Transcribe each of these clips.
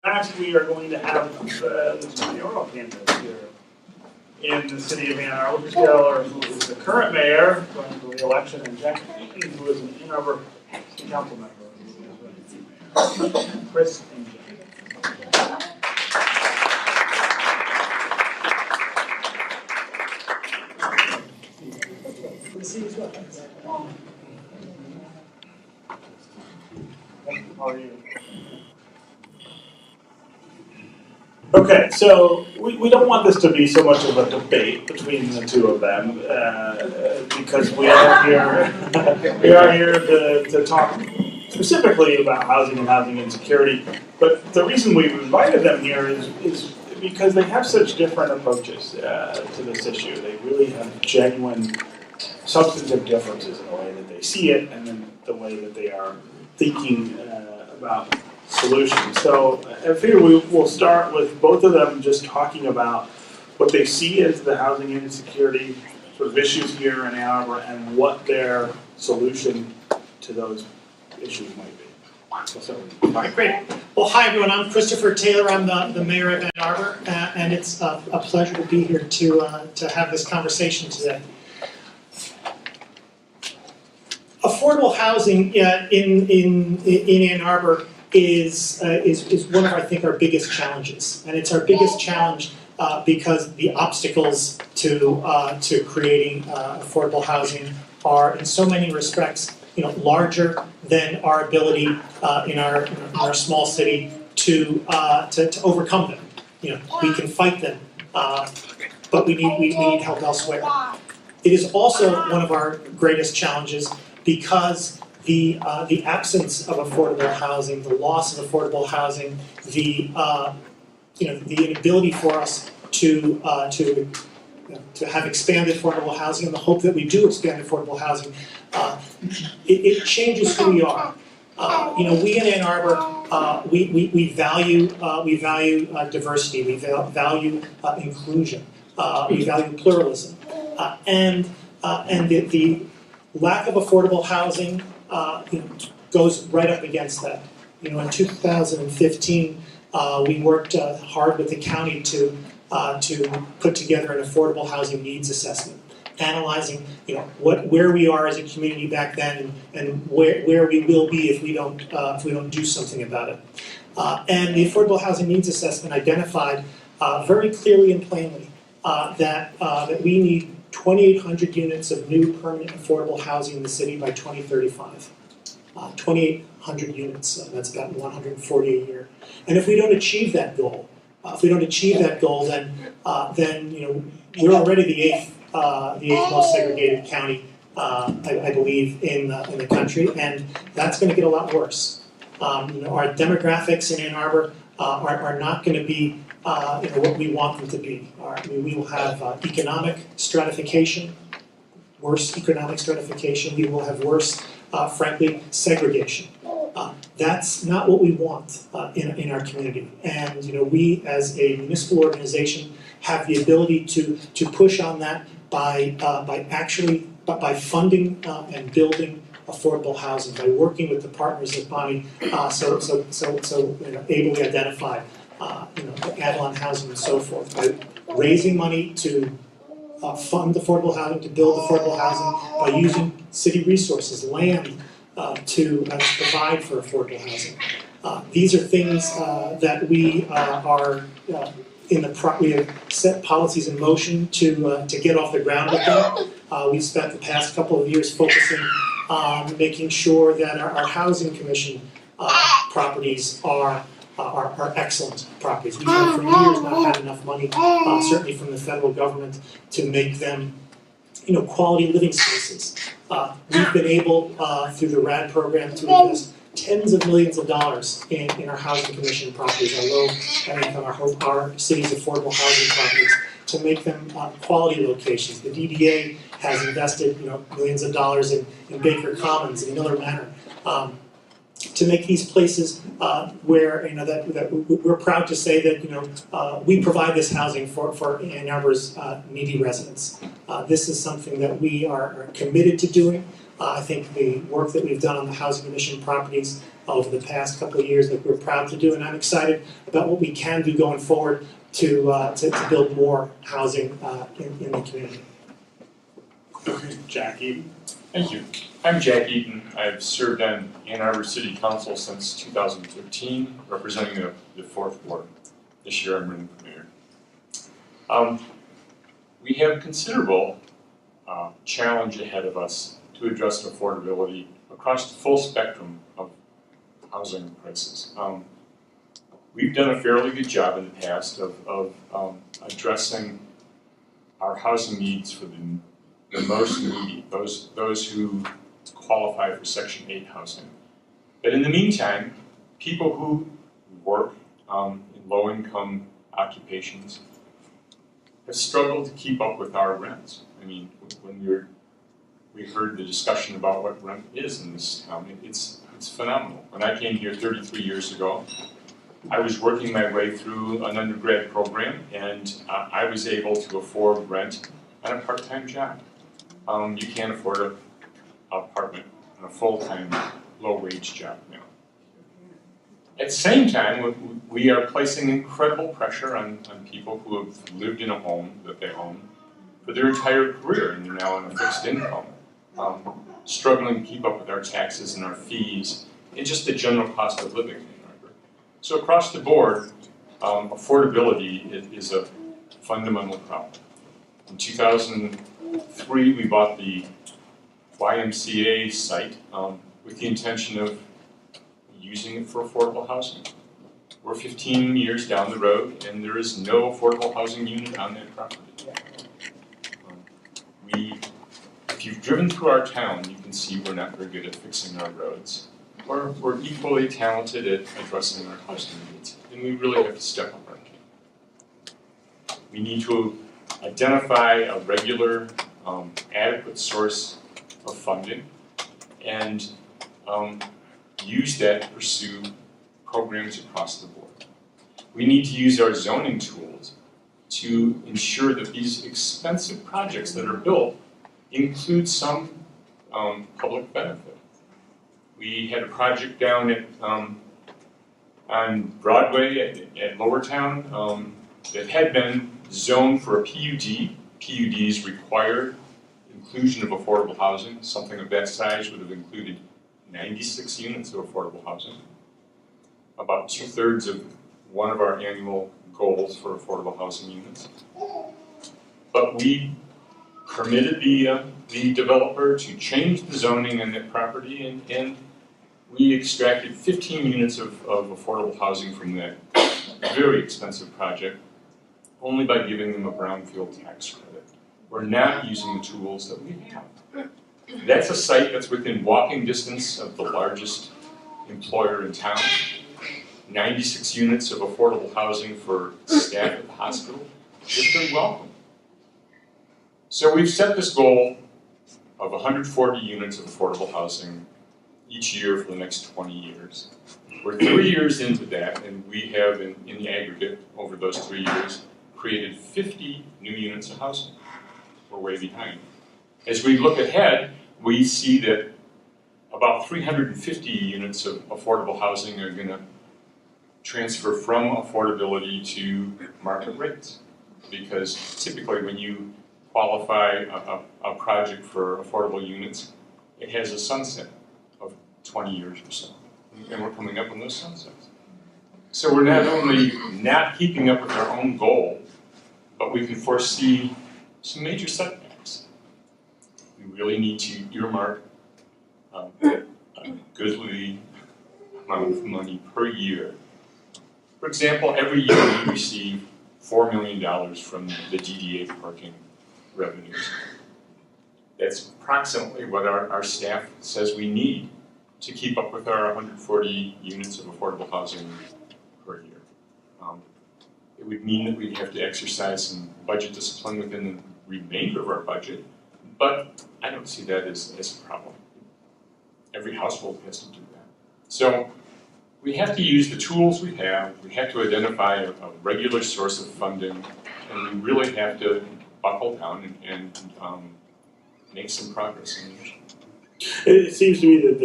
Last, we are going to have the mayoral candidates here in the city of Ann Arbor. Taylor, who is the current mayor, going for re-election, and Jack Eaton, who is an Ann Arbor city council member. Chris and Jack. How are you? Okay, so we don't want this to be so much of a debate between the two of them because we are here to talk specifically about housing and housing insecurity. But the reason we've invited them here is because they have such different approaches to this issue. They really have genuine substantive differences in the way that they see it and in the way that they are thinking about solutions. So I figure we'll start with both of them just talking about what they see as the housing insecurity sort of issues here in Ann Arbor and what their solution to those issues might be. So, all right, great. Well, hi everyone. I'm Christopher Taylor. I'm the mayor of Ann Arbor, and it's a pleasure to be here to have this conversation today. Affordable housing in Ann Arbor is one of, I think, our biggest challenges, and it's our biggest challenge because the obstacles to creating affordable housing are, in so many respects, larger than our ability in our small city to overcome them. We can fight them, but we need help elsewhere. It is also one of our greatest challenges because the absence of affordable housing, the loss of affordable housing, the inability for us to have expanded affordable housing, and the hope that we do expand affordable housing, it changes who we are. We in Ann Arbor, we value diversity, we value inclusion, we value pluralism, and the lack of affordable housing goes right up against that. In 2015, we worked hard with the county to put together an affordable housing needs assessment, analyzing where we are as a community back then and where we will be if we don't do something about it. And the affordable housing needs assessment identified very clearly and plainly that we need 2,800 units of new permanent affordable housing in the city by 2035. 2,800 units, that's about 140 a year. And if we don't achieve that goal, then we're already the eighth most segregated county, I believe, in the country, and that's going to get a lot worse. Our demographics in Ann Arbor are not going to be what we want them to be. We will have economic stratification, worse economic stratification. We will have worse, frankly, segregation. That's not what we want in our community. And we, as a municipal organization, have the ability to push on that by funding and building affordable housing, by working with the partners that Bonnie so ably identified. The Avalon Housing and so forth, by raising money to fund affordable housing, to build affordable housing, by using city resources, land, to provide for affordable housing. These are things that we are we have set policies in motion to get off the ground with them. We've spent the past couple of years focusing on making sure that our housing commission properties are excellent properties. We have for years not had enough money, certainly from the federal government, to make them, quality living spaces. We've been able, through the RAD program, to invest tens of millions of dollars in our housing commission properties, our low income, our city's affordable housing properties, to make them quality locations. The WDET has invested, millions of dollars in Baker Commons and Miller Manor. To make these places where that we're proud to say that we provide this housing for Ann Arbor's needy residents. This is something that we are committed to doing. I think the work that we've done on the housing commission properties over the past couple of years that we're proud to do, and I'm excited about what we can do going forward to build more housing in the community. Okay, Jack Eaton. Thank you. I'm Jack Eaton. I've served on Ann Arbor City Council since 2013, representing the 4th Ward. This year I'm running for mayor. We have considerable challenge ahead of us to address affordability across the full spectrum of housing prices. We've done a fairly good job in the past of addressing our housing needs for the most needy, those who qualify for Section 8 housing. But in the meantime, people who work in low-income occupations have struggled to keep up with our rents. I mean, when we heard the discussion about what rent is in this town, it's phenomenal. When I came here 33 years ago, I was working my way through an undergrad program, and I was able to afford rent on a part-time job. You can't afford an apartment on a full-time, low-wage job now. At the same time, we are placing incredible pressure on people who have lived in a home that they own for their entire career, and they're now on a fixed income, struggling to keep up with our taxes and our fees, and just the general cost of living in Ann Arbor. So across the board, affordability is a fundamental problem. In 2003, we bought the YMCA site with the intention of using it for affordable housing. We're 15 years down the road, and there is no affordable housing unit on that property. If you've driven through our town, you can see we're not very good at fixing our roads. We're equally talented at addressing our housing needs, and we really have to step up our game. We need to identify a regular, adequate source of funding and use that to pursue programs across the board. We need to use our zoning tools to ensure that these expensive projects that are built include some public benefit. We had a project down at on Broadway at Lowertown that had been zoned for a PUD. PUDs required inclusion of affordable housing. Something of that size would have included 96 units of affordable housing, about 2/3 of one of our annual goals for affordable housing units. But we permitted the developer to change the zoning on that property, and we extracted 15 units of affordable housing from that very expensive project only by giving them a brownfield tax credit. We're not using the tools that we have. That's a site that's within walking distance of the largest employer in town. 96 units of affordable housing for staff at the hospital. It's been welcome. So we've set this goal of 140 units of affordable housing each year for the next 20 years. We're 3 years into that, and we have, in the aggregate, over those 3 years, created 50 new units of housing. We're way behind. As we look ahead, we see that about 350 units of affordable housing are going to transfer from affordability to market rates. Because typically when you qualify a project for affordable units, it has a sunset of 20 years or so. And we're coming up on those sunsets. So we're not only not keeping up with our own goal, but we can foresee some major setbacks. We really need to earmark a goodly amount of money per year. For example, every year we receive $4 million from the DDA parking revenues. That's approximately what our staff says we need to keep up with our 140 units of affordable housing per year. It would mean that we'd have to exercise some budget discipline within the remainder of our budget, but I don't see that as a problem. Every household has to do that. So we have to use the tools we have to identify a regular source of funding, and we really have to buckle down and make some progress in the mission. It seems to me that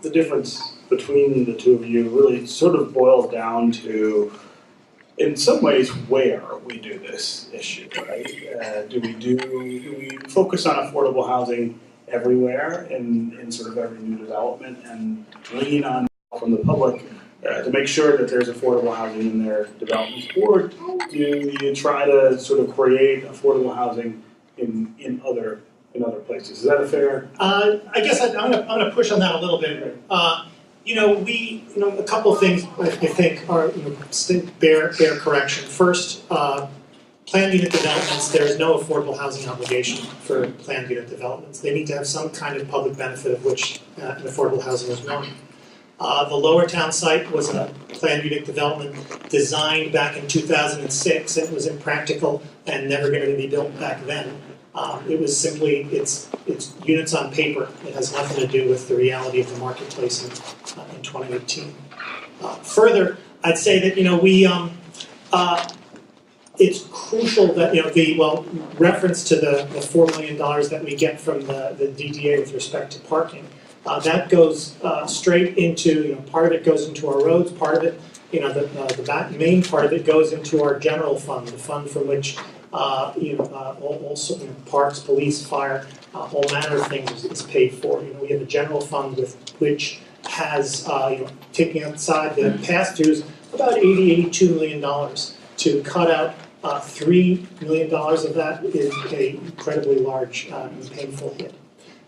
the difference between the two of you really sort of boils down to, in some ways, where we do this issue, right? Do we focus on affordable housing everywhere in sort of every new development and lean on from the public to make sure that there's affordable housing in their developments, or do you try to sort of create affordable housing in other places? Is that a fair? I guess I'm gonna push on that a little bit. A couple of things I think are bear correction. First, planned unit developments. There is no affordable housing obligation for planned unit developments. They need to have some kind of public benefit of which an affordable housing is one. The Lower Town site was a planned unit development designed back in 2006. It was impractical and never going to be built back then. It was simply, it's units on paper. It has nothing to do with the reality of the marketplace in 2018. Further, I'd say that, it's crucial that, reference to the $4 million that we get from the DDA with respect to parking. That goes straight into, part of it goes into our roads, part of it, the main part of it goes into our general fund, the fund from which also parks, police, fire, all manner of things is paid for. We have a general fund which has, taking outside the past dues, about $82 million. To cut out $3 million of that is an incredibly large and painful hit.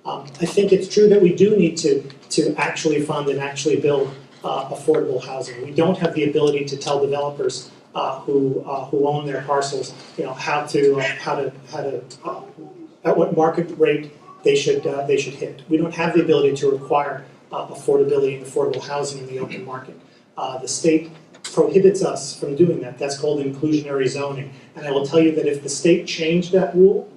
I think it's true that we do need to actually fund and actually build affordable housing. We don't have the ability to tell developers who own their parcels, how to at what market rate they should hit. We don't have the ability to require affordability and affordable housing in the open market. The state prohibits us from doing that. That's called inclusionary zoning. And I will tell you that if the state changed that rule,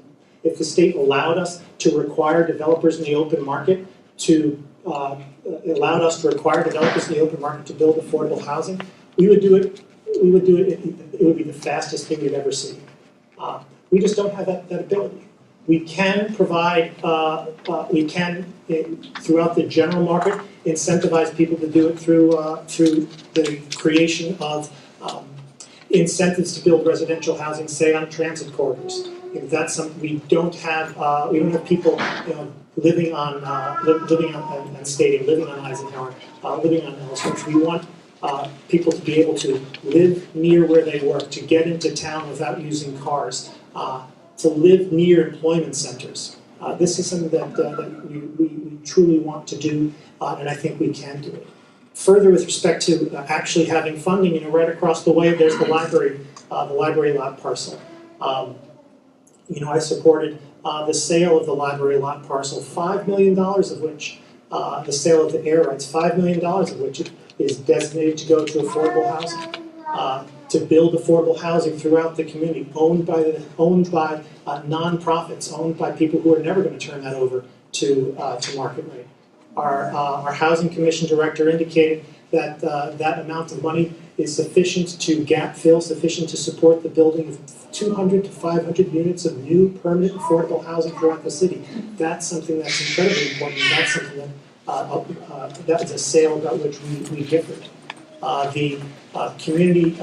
if the state allowed us to require developers in the open market to allowed us to require developers in the open market to build affordable housing, we would do it. It would be the fastest thing you'd ever see. We just don't have that ability. We can provide, throughout the general market, incentivize people to do it through the creation of incentives to build residential housing, say on transit corridors. If that's something we don't have people living on Eisenhower, living on Ellsworth. We want people to be able to live near where they work, to get into town without using cars, to live near employment centers. This is something that we truly want to do, and I think we can do it. Further, with respect to actually having funding, right across the way, there's the library lot parcel. I supported the sale of the library lot parcel, $5 million of which, the sale of the air rights, $5 million of which is designated to go to affordable housing, to build affordable housing throughout the community, owned by nonprofits, owned by people who are never going to turn that over to market rate. Our housing commission director indicated that that amount of money is sufficient to gap fill, sufficient to support the building of 200 to 500 units of new permanent affordable housing throughout the city. That's something that's incredibly important, and that's something that was a sale about which we differed. The community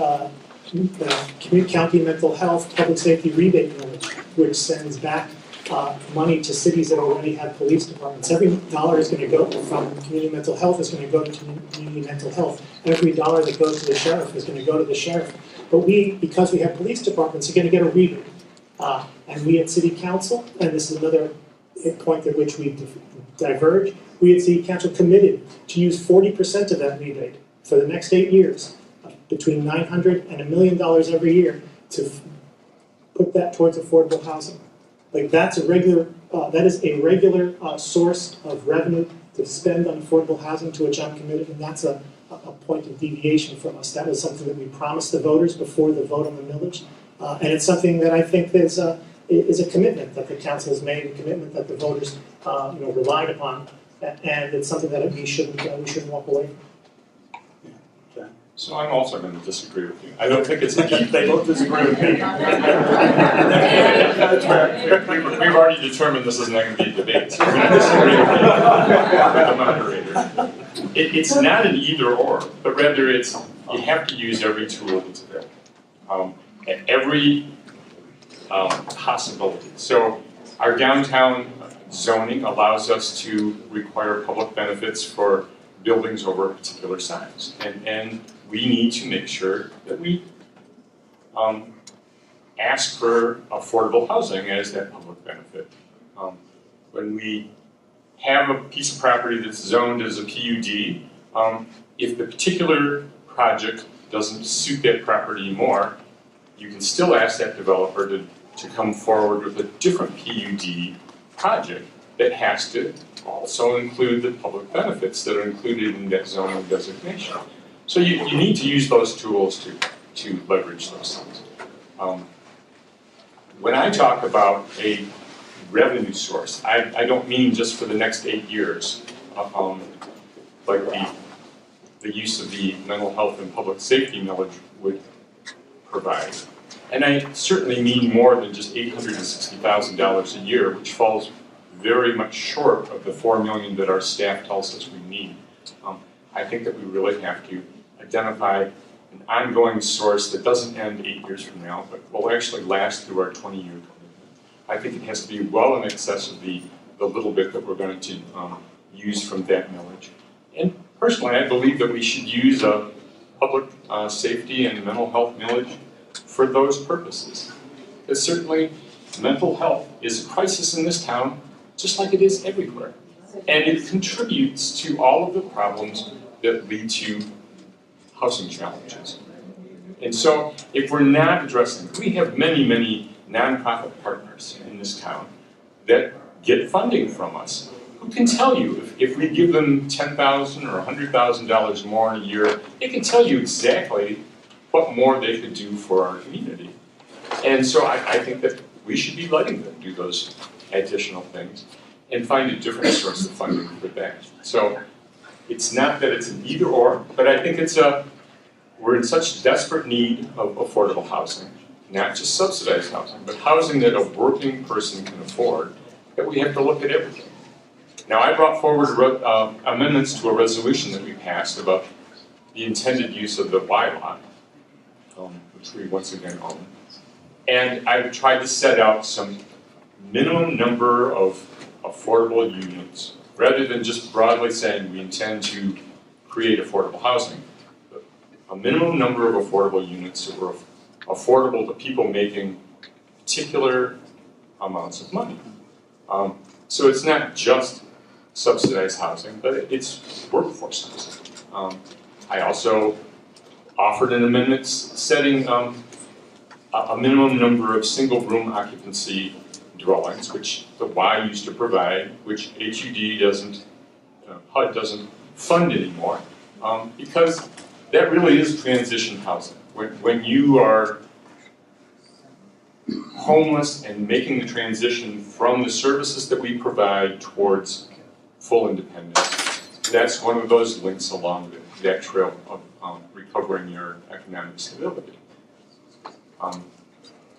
county mental health public safety rebate millage, which sends back money to cities that already have police departments. Every dollar is going to go from community mental health is going to go to community mental health. Every dollar that goes to the sheriff is going to go to the sheriff. But because we have police departments, are going to get a rebate. And we at City Council, and this is another point at which we diverge, we at City Council committed to use 40% of that rebate for the next 8 years, between $900 and $1 million every year, to put that towards affordable housing. That is a regular source of revenue to spend on affordable housing, to which I'm committed, and that's a point of deviation from us. That was something that we promised the voters before the vote on the millage, and it's something that I think is a commitment that the council has made, a commitment that the voters relied upon, and it's something that we shouldn't walk away from. So I'm also going to disagree with you. I don't think it's a need. They both disagree with me. That's right. We've already determined this is not going to be a debate, so we're going to disagree with the moderator. It's not an either or, but rather it's, you have to use every tool that's available. Every possibility. So our downtown zoning allows us to require public benefits for buildings over a particular size. And we need to make sure that we ask for affordable housing as that public benefit. When we have a piece of property that's zoned as a PUD, if the particular project doesn't suit that property anymore, you can still ask that developer to come forward with a different PUD project that has to also include the public benefits that are included in that zoning designation. So you need to use those tools to leverage those things. When I talk about a revenue source, I don't mean just for the next 8 years, like the use of the mental health and public safety millage would provide. And I certainly mean more than just $860,000 a year, which falls very much short of the $4 million that our staff tells us we need. I think that we really have to identify an ongoing source that doesn't end 8 years from now, but will actually last through our 20-year commitment. I think it has to be well in excess of the little bit that we're going to use from that millage. And personally, I believe that we should use a public safety and mental health millage for those purposes. Because certainly, mental health is a crisis in this town, just like it is everywhere. And it contributes to all of the problems that lead to housing challenges. And so, if we're not addressing, we have many, many nonprofit partners in this town that get funding from us, who can tell you, if we give them $10,000 or $100,000 more in a year, they can tell you exactly what more they could do for our community. And so I think that we should be letting them do those additional things and find a different source of funding for that. So it's not that it's an either or, but I think it's we're in such desperate need of affordable housing, not just subsidized housing, but housing that a working person can afford, that we have to look at everything. Now, I brought forward amendments to a resolution that we passed about the intended use of the Y lot, which we once again own. And I've tried to set out some minimum number of affordable units, rather than just broadly saying we intend to create affordable housing. But a minimum number of affordable units that were affordable to people making particular amounts of money. So it's not just subsidized housing, but it's workforce housing. I also offered an amendment setting a minimum number of single room occupancy dwellings, which the Y used to provide, which HUD doesn't, HUD doesn't fund anymore, because that really is transition housing. When you are homeless and making the transition from the services that we provide towards full independence, that's one of those links along that trail of recovering your economic stability.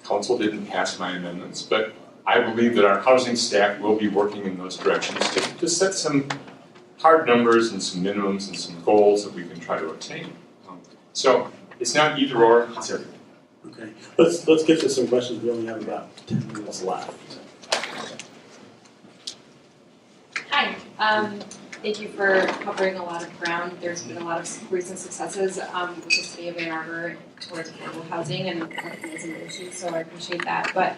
Council didn't pass my amendments, but I believe that our housing staff will be working in those directions to set some hard numbers and some minimums and some goals that we can try to attain. So it's not either or, it's everything. Okay, let's get to some questions. We only have about 10 minutes left. Hi. Thank you for covering a lot of ground. There's been a lot of recent successes with the city of Ann Arbor towards affordable housing and recognizing the issues, so I appreciate that. But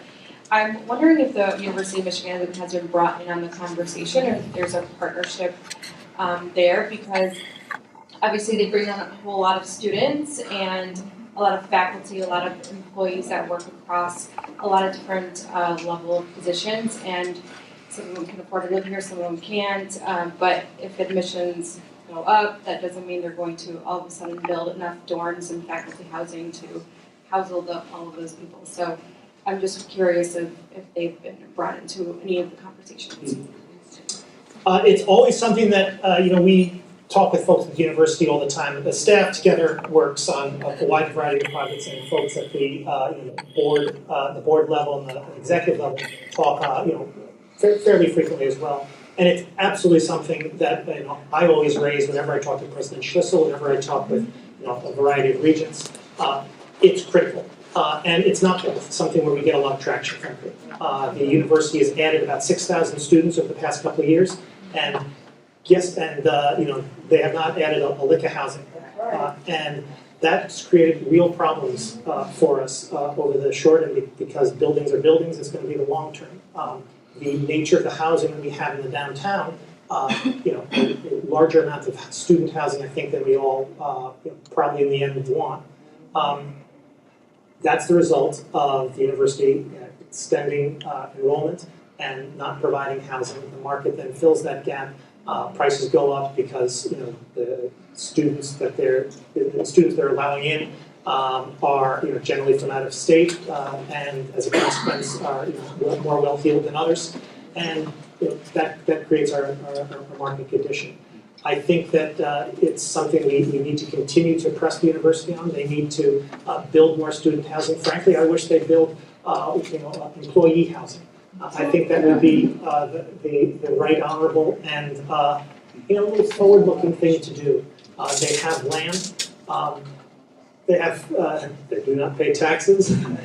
I'm wondering if the University of Michigan has been brought in on the conversation, or if there's a partnership there, because obviously they bring on a whole lot of students and a lot of faculty, a lot of employees that work across a lot of different level of positions, and some of them can afford to live here, some of them can't, but if admissions go up, that doesn't mean they're going to all of a sudden build enough dorms and faculty housing to house all of those people. So I'm just curious if they've been brought into any of the conversations. It's always something that we talk with folks at the university all the time. The staff together works on a wide variety of projects, and folks at the board level and the executive level talk fairly frequently as well. And it's absolutely something that I always raise whenever I talk to President Schlissel, whenever I talk with a variety of regents. It's critical. And it's not something where we get a lot of traction, frankly. The university has added about 6,000 students over the past couple of years, and they have not added a lick of housing. And that's created real problems for us over the short end, because buildings are buildings, it's going to be the long term. The nature of the housing that we have in the downtown, a larger amount of student housing, I think, than we all probably in the end would want. That's the result of the university extending enrollment and not providing housing. The market then fills that gap. Prices go up because the students that they're allowing in are generally from out of state, and as a consequence are more well-heeled than others, and that creates our market condition. I think that it's something we need to continue to press the university on. They need to build more student housing. Frankly, I wish they'd build employee housing. I think that would be the right, honorable, and forward-looking thing to do. They have land. They do not pay taxes, and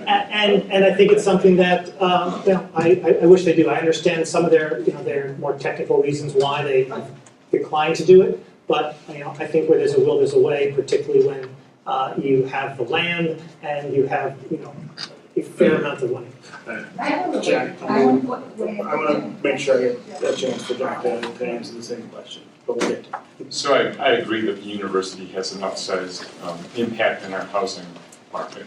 I think it's something that I wish they do. I understand some of their more technical reasons why they decline to do it, but I think where there's a will, there's a way. Particularly when you have the land and you have a fair amount of money. Jack, I want to make sure I get a chance for Jack to answer the same question. But we'll get to it. So I agree that the university has an outsized impact on our housing market.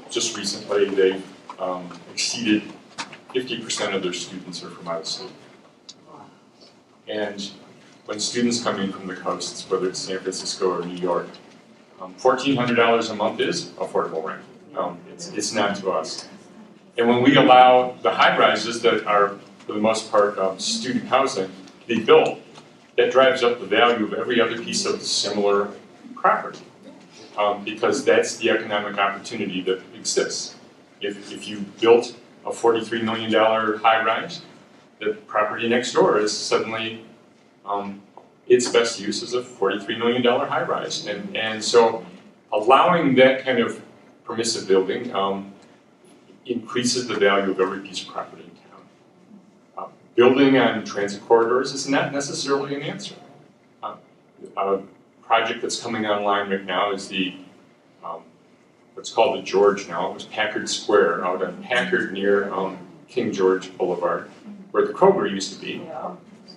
Just recently, they exceeded 50% of their students are from out of state. And when students come in from the coasts, whether it's San Francisco or New York, $1,400 a month is affordable rent. It's not to us. And when we allow the high rises that are, for the most part, student housing, to be built, that drives up the value of every other piece of similar property, because that's the economic opportunity that exists. If you built a $43 million high-rise, the property next door is suddenly its best use is a $43 million high-rise, and so allowing that kind of permissive building increases the value of every piece of property in town. Building on transit corridors is not necessarily an answer. A project that's coming online right now is the what's called the George now. It was Packard Square out on Packard near King George Boulevard, where the Kroger used to be.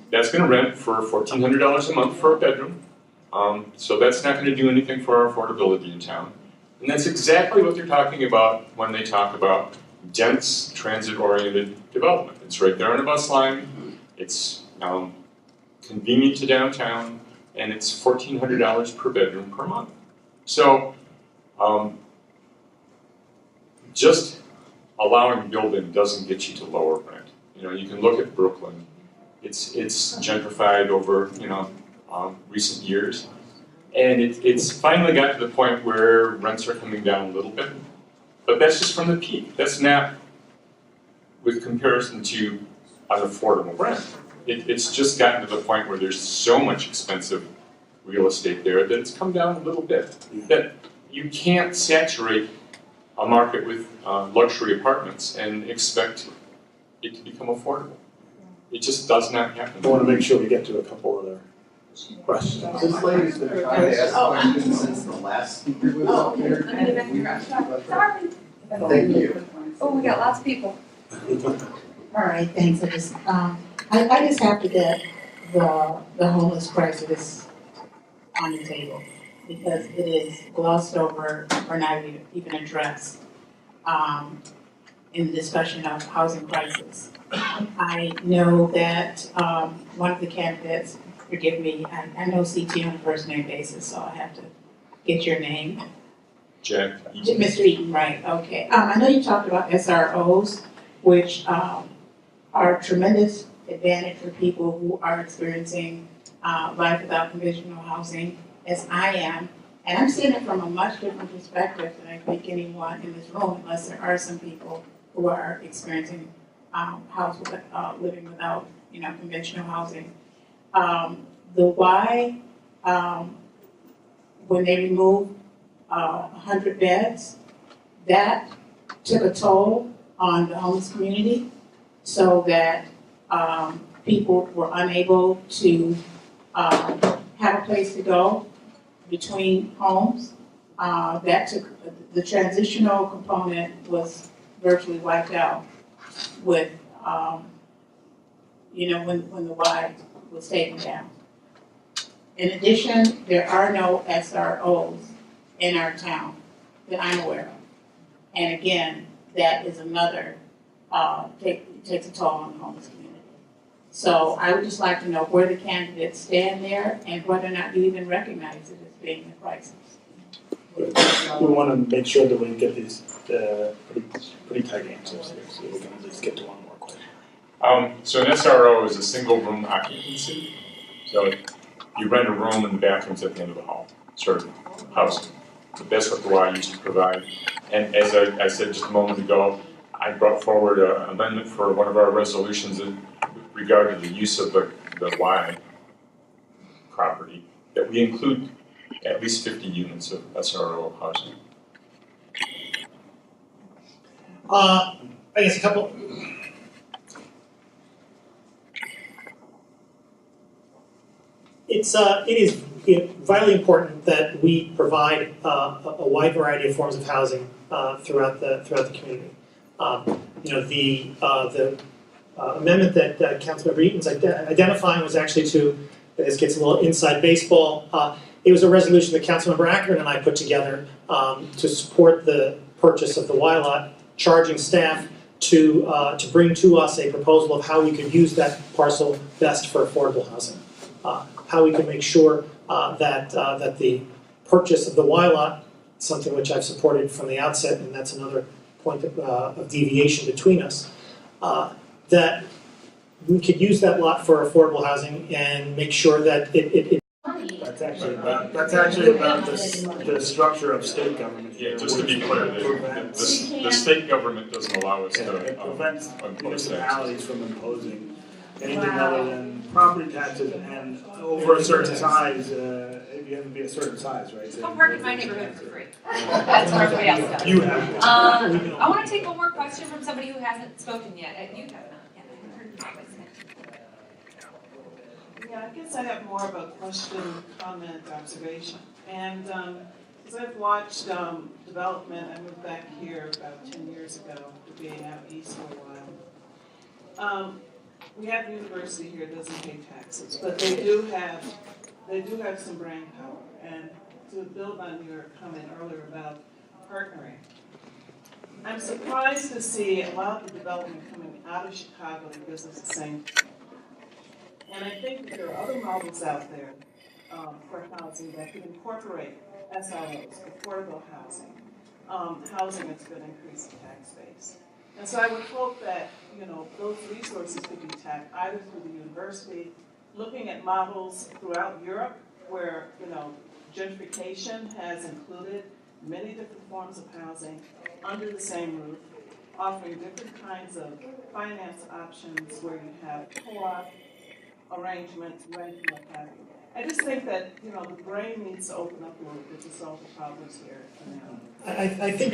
That's going to rent for $1,400 a month for a bedroom. So that's not going to do anything for our affordability in town. And that's exactly what they're talking about when they talk about dense, transit-oriented development. It's right there on a bus line, it's convenient to downtown, and it's $1,400 per bedroom per month. So just allowing building doesn't get you to lower rent. You can look at Brooklyn. It's gentrified over recent years. And it's finally got to the point where rents are coming down a little bit. But that's just from the peak. That's not with comparison to an affordable rent. It's just gotten to the point where there's so much expensive real estate there that it's come down a little bit. That you can't saturate a market with luxury apartments and expect it to become affordable. It just does not happen. I want to make sure we get to a couple other questions. This lady's been trying to ask questions since the last speaker was up here. Sorry. Thank you. Oh, we got lots of people. All right, thanks. I just have to get the homeless crisis on the table because it is glossed over or not even addressed in the discussion of housing crisis. I know that one of the candidates, forgive me, I know CT on a first name basis, so I have to get your name. Jack Eaton. Mr. Eaton, right, okay. I know you talked about SROs, which are tremendous advantage for people who are experiencing life without conventional housing as I am. And I'm seeing it from a much different perspective than I think anyone in this room, unless there are some people who are experiencing living without, conventional housing. The why, when they removed 100 beds, that took a toll on the homeless community, so that people were unable to have a place to go between homes. That took, the transitional component was virtually wiped out with, when the Y was taken down. In addition, there are no SROs in our town that I'm aware of. And again, that is another, takes a toll on the homeless community. So I would just like to know where the candidates stand there and whether or not you even recognize it as being a crisis. We want to make sure that we get these pretty tight answers here, so we can at least get to one more question. So an SRO is a single room occupancy. So you rent a room and the bathroom's at the end of the hall, sort of housing. That's what the Y used to provide. And as I said just a moment ago, I brought forward an amendment for one of our resolutions in regard to the use of the Y property, that we include at least 50 units of SRO housing. I guess a couple. It is vitally important that we provide a wide variety of forms of housing throughout the community. The amendment that Councilmember Eaton's identifying was actually to, this gets a little inside baseball. It was a resolution that Councilmember Akron and I put together to support the purchase of the Y lot, charging staff to bring to us a proposal of how we could use that parcel best for affordable housing. How we can make sure that the purchase of the Y lot, something which I've supported from the outset, and that's another point of deviation between us, that we could use that lot for affordable housing and make sure that it That's actually about the structure of state government. Yeah, just to be clear, the state government doesn't allow us to It prevents impose municipalities from imposing anything other than property taxes, and over a certain size, you have to be a certain size, right? I'll park in my neighborhood for free. That's what everybody else does. You have to. I want to take one more question from somebody who hasn't spoken yet. You have not yet. I haven't heard your voice yet. Yeah, I guess I have more of a question, comment, observation. And as I've watched development, I moved back here about 10 years ago after being out east for a while. We have a university here that doesn't pay taxes, but they do have some brain power. And to build on your comment earlier about partnering, I'm surprised to see a lot of the development coming out of Chicago that does the same thing. And I think that there are other models out there for housing that could incorporate SROs, affordable housing, housing that's going to increase the tax base. And so I would hope that, those resources could be tapped either through the university, looking at models throughout Europe where, gentrification has included many different forms of housing under the same roof, offering different kinds of finance options where you have co-op arrangements, renting, what have you. I just think that, the brain needs to open up a little bit to solve the problems here. I think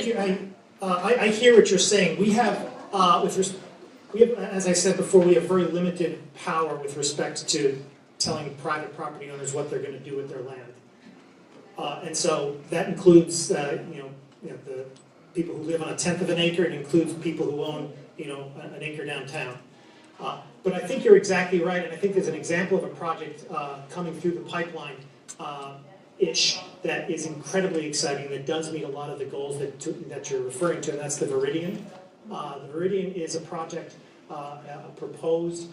I hear what you're saying. We have, as I said before, we have very limited power with respect to telling private property owners what they're going to do with their land, and so that includes, the people who live on 1/10 of an acre. It includes people who own, an acre downtown. But I think you're exactly right, and I think there's an example of a project coming through the pipeline that is incredibly exciting, that does meet a lot of the goals that you're referring to, and that's the Viridian. The Viridian is a project proposed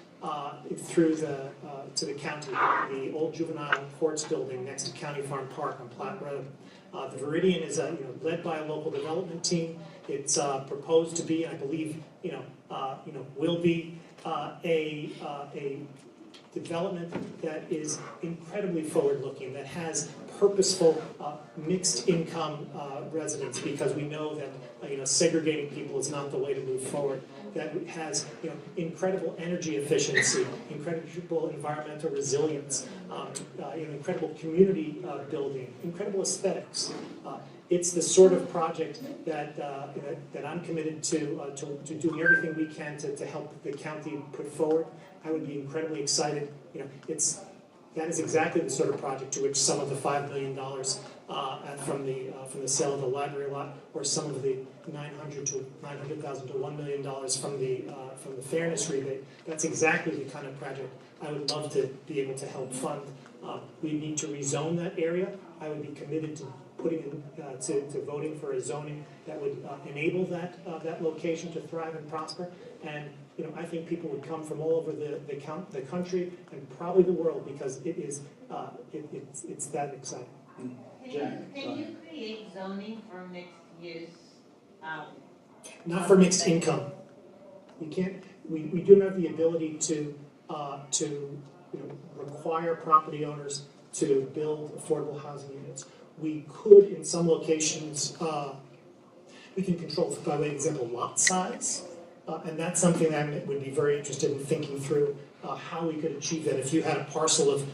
through to the county, the old juvenile courts building next to County Farm Park on Platte Road. The Viridian is led by a local development team. It's proposed to be, I believe, will be a development that is incredibly forward-looking, that has purposeful mixed income residents, because we know that segregating people is not the way to move forward. That has incredible energy efficiency, incredible environmental resilience, incredible community building, incredible aesthetics. It's the sort of project that I'm committed to doing everything we can to help the county put forward. I would be incredibly excited. That is exactly the sort of project to which some of the $5 million from the sale of the library lot, or some of the $900,000 to $1 million from the fairness rebate. That's exactly the kind of project I would love to be able to help fund. We need to rezone that area. I would be committed to putting in, to voting for a zoning that would enable that location to thrive and prosper. And I think people would come from all over the country and probably the world, because it is it's that exciting. Can you create zoning for mixed use? Not for mixed income. You can't. We do have the ability to require property owners to build affordable housing units. We could, in some locations, we can control, by way of example, lot size. And that's something that I would be very interested in thinking through, how we could achieve that. If you had a parcel of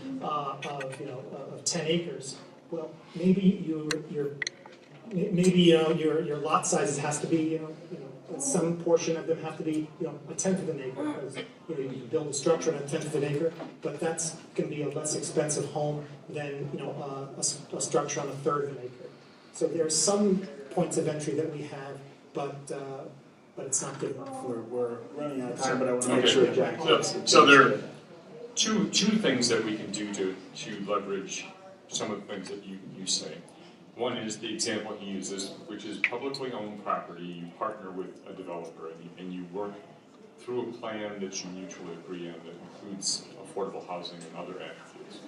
10 acres, well, maybe your lot sizes has to be some portion of them have to be a tenth of an acre, because you can build a structure on a tenth of an acre, but that's going to be a less expensive home than a structure on a third of an acre. So there are some points of entry that we have, but it's not good enough. We're running out of time, but I want to make sure Jack. So there are two things that we can do to leverage some of the things that you say. One is the example he uses, which is publicly owned property. You partner with a developer and you work through a plan that you mutually agree on that includes affordable housing and other attributes.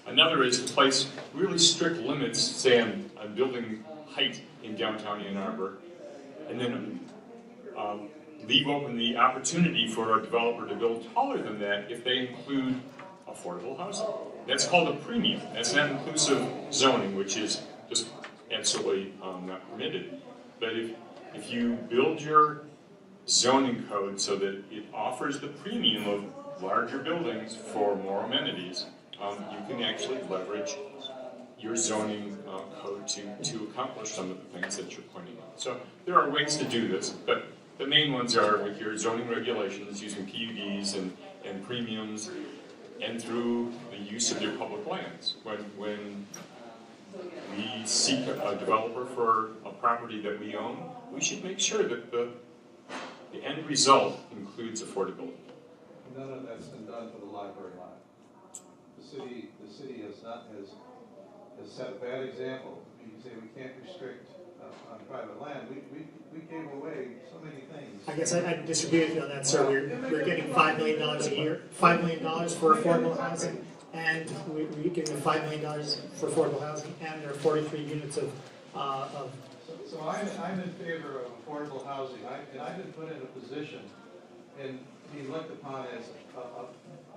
Another is to place really strict limits, say on building height in downtown Ann Arbor, and then leave open the opportunity for a developer to build taller than that if they include affordable housing. That's called a premium. That's not inclusive zoning, which is just absolutely not permitted. But if you build your zoning code so that it offers the premium of larger buildings for more amenities, you can actually leverage your zoning code to accomplish some of the things that you're pointing out. So there are ways to do this, but the main ones are with your zoning regulations, using PUDs and premiums, and through the use of your public lands. When we seek a developer for a property that we own, we should make sure that the end result includes affordability. None of that's been done for the library lot. The city has set a bad example. You say we can't restrict on private land. We gave away so many things. I guess I disagree with you on that, sir. We're getting $5 million a year, $5 million for affordable housing, and we're giving $5 million for affordable housing, and there are 43 units of. So I'm in favor of affordable housing, and I've been put in a position and being looked upon as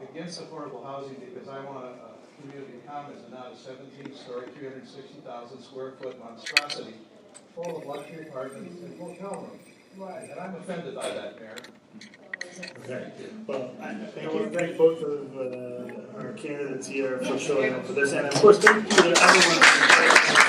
against affordable housing because I want a community commons and not a 17-story, 360,000 square foot monstrosity full of luxury apartments and hotel rooms. Right. And I'm offended by that, Mayor. Okay. Well, I want to thank both of our candidates here for showing up for this, and of course, thank you to everyone.